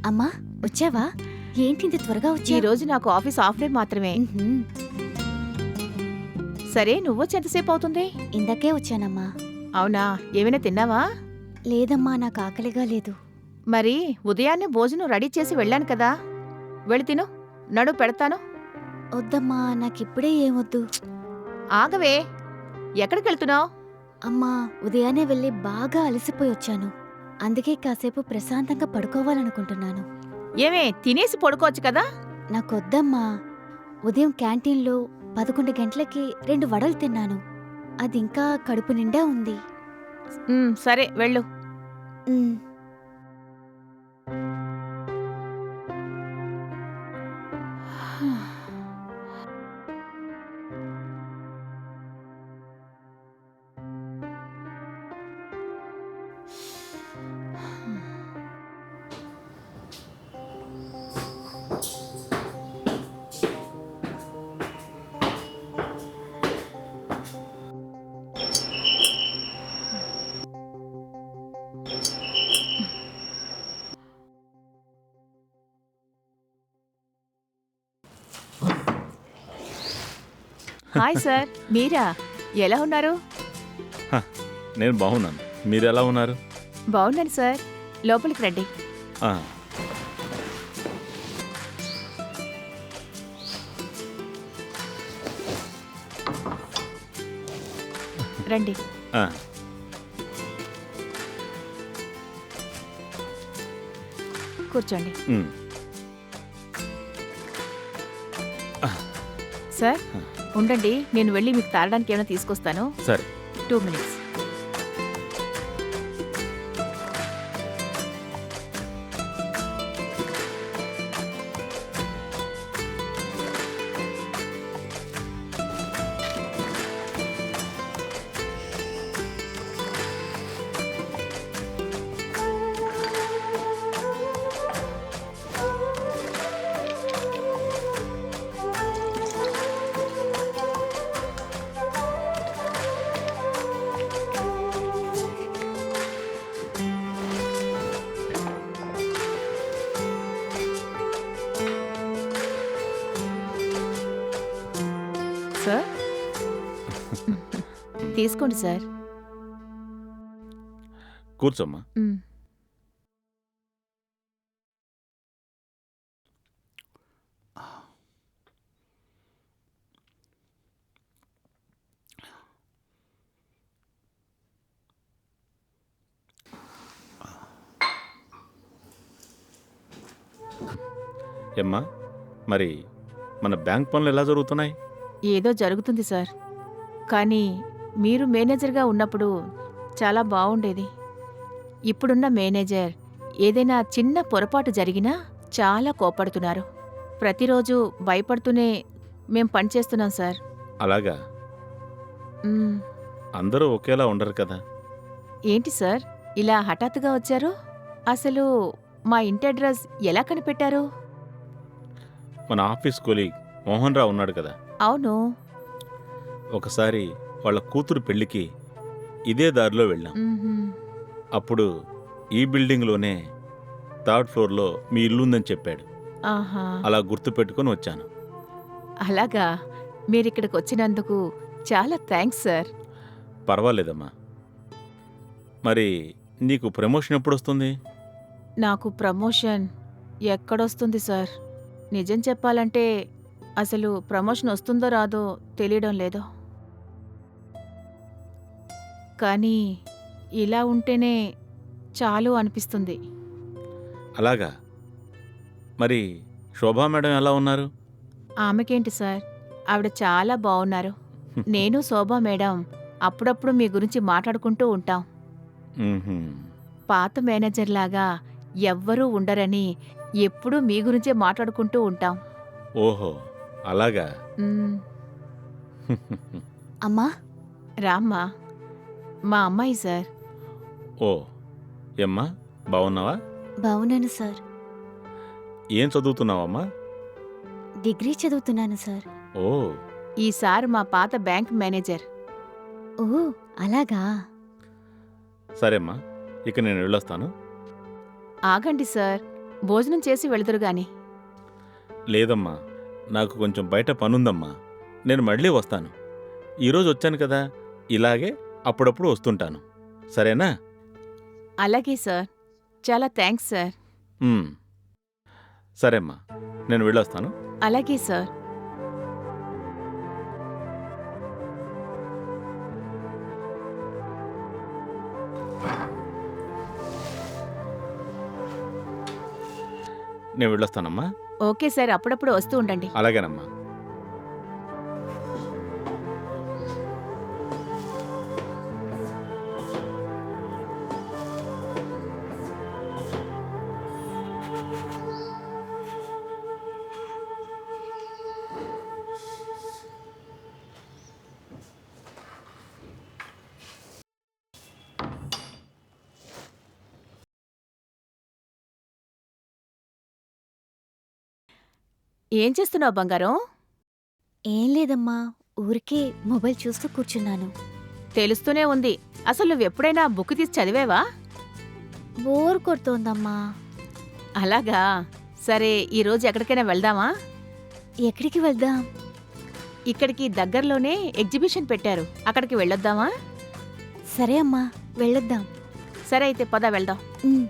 అమ్మా వచ్చావా? ఏంటింత త్వరగా వచ్చా? ఈ రోజు నాకు ఆఫీస్ ఆఫ్ డే మాత్రమే. సరే నువ్వొచ్చి ఎంతసేపు అవుతుంది? ఇందాకే వచ్చానమ్మా. అవునా, ఏమైనా తిన్నావా? లేదమ్మా, నాకు ఆకలిగా లేదు. మరి ఉదయాన్నే భోజనం రెడీ చేసి వెళ్ళాను కదా, వెళ్ళి తిను. నడు పెడతాను. వద్దమ్మా, నాకిప్పుడే ఏమొద్దు. ఆగవే, ఎక్కడికి వెళ్తున్నావు? అమ్మా, ఉదయాన్నే వెళ్ళి బాగా అలసిపోయి వచ్చాను. అందుకే కాసేపు ప్రశాంతంగా పడుకోవాలనుకుంటున్నాను. ఏమే, తినేసి పడుకోవచ్చు కదా. నాకొద్దమ్మా. ఉదయం క్యాంటీన్లో 11 గంటలకి 2 వడలు తిన్నాను. అది ఇంకా కడుపు నిండా ఉంది. సరే వెళ్ళు. ఉమ్. హాయ్ సార్, మీరా? ఎలా ఉన్నారు? నేను బాగున్నాను. మీరు ఎలా ఉన్నారు? బాగున్నాను సార్, లోపలికి రండి. ఆ, రండి. ఆ, కూర్చోండి. ఉమ్, సార్ ఉండండి, నేను వెళ్ళి మీకు తాగడానికి ఏమైనా తీసుకొస్తాను. సరే. 2 minutes. సార్ తీసుకోండి సార్. కూర్చోమ్మా. ఏమ్మా, మరి మన బ్యాంక్ పనులు ఎలా జరుగుతున్నాయి? ఏదో జరుగుతుంది సార్, కానీ మీరు మేనేజర్గా ఉన్నప్పుడు చాలా బాగుండేది. ఇప్పుడున్న మేనేజర్ ఏదైనా చిన్న పొరపాటు జరిగినా చాలా కోపడుతున్నారు. ప్రతిరోజు భయపడుతూనే మేం పనిచేస్తున్నాం సార్. అలాగా? అందరూ ఒకేలా ఉండరు కదా. ఏంటి సార్ ఇలా హఠాత్తుగా వచ్చారు? అసలు మా ఇంటి అడ్రస్ ఎలా కనిపెట్టారు? మన ఆఫీస్ కొలీగ్ మోహన్ రావు ఉన్నాడు కదా, అవును. ఒకసారి వాళ్ళ కూతురు పెళ్లికి ఇదే దారిలో వెళ్ళాం. మ్మ్హ్మ్. అప్పుడు ఈ బిల్డింగ్లోనే థర్డ్ ఫ్లోర్లో మీ ఇల్లు ఉందని చెప్పాడు. ఆహా, అలా గుర్తు పెట్టుకొని వచ్చాను. అలాగా. మీరిక్కడికి వచ్చినందుకు చాలా థ్యాంక్స్ సార్. పర్వాలేదమ్మా. మరి నీకు ప్రమోషన్ ఎప్పుడు వస్తుంది? నాకు ప్రమోషన్ ఎక్కడొస్తుంది సార్? నిజం చెప్పాలంటే అసలు ప్రమోషన్ వస్తుందో రాదో తెలియడం లేదు. కానీ ఇలా ఉంటేనే చాలు అనిపిస్తుంది. అలాగా. మరి శోభా మేడం ఎలా ఉన్నారు? ఆమెకేంటి సార్, ఆవిడ చాలా బావున్నారు. నేను శోభా మేడం అప్పుడప్పుడు మీ గురించి మాట్లాడుకుంటూ ఉంటాం. మ్మ్హ్మ్. పాత మేనేజర్లాగా ఎవ్వరూ ఉండరని ఎప్పుడూ మీ గురించే మాట్లాడుకుంటూ ఉంటాం. ఓహో, అలాగా. మ్, అమ్మా, రామ్మా. మా అమ్మాయి సార్. ఓ, ఏమ్మా బాగున్నావా? బావున్నాను సార్. ఏం చదువుతున్నావమ్మా? డిగ్రీ చదువుతున్నాను సార్. ఓ, ఈ సార్ మా పాత బ్యాంక్ మేనేజర్. ఓ, అలాగా. సరేమ్మా, ఇక నేను వెళ్ళొస్తాను. ఆగండి సార్, భోజనం చేసి వెళుదురుగాని. లేదమ్మా, నాకు కొంచెం బయట పనుందమ్మా. నేను మళ్ళీ వస్తాను. ఈరోజు వచ్చాను కదా, ఇలాగే అప్పుడప్పుడు వస్తుంటాను. సరేనా? అలాగే సార్. చాలా థ్యాంక్స్ సార్. మ్మ్. సరేమ్మా, నేను వెళ్ళొస్తాను. అలాగే సార్. నేను వెళ్ళొస్తానమ్మా. ఓకే సార్, అప్పుడప్పుడు వస్తూ ఉండండి. అలాగేనమ్మా. ఏం చేస్తున్నావు బంగారం? ఏం లేదమ్మా, ఊరికే మొబైల్ చూస్తూ కూర్చున్నాను. తెలుస్తూనే ఉంది. అసలు నువ్వెప్పుడైనా బుక్ తీసి చదివేవా? బోర్ కొడుతోందమ్మా. అలాగా. సరే, ఈరోజు ఎక్కడికైనా వెళ్దామా? ఎక్కడికి వెళ్దాం? ఇక్కడికి దగ్గరలోనే ఎగ్జిబిషన్ పెట్టారు, అక్కడికి వెళ్ళొద్దామా? సరే అమ్మా, వెళ్ళొద్దాం. సరే అయితే పద వెళ్దాం. ఉమ్.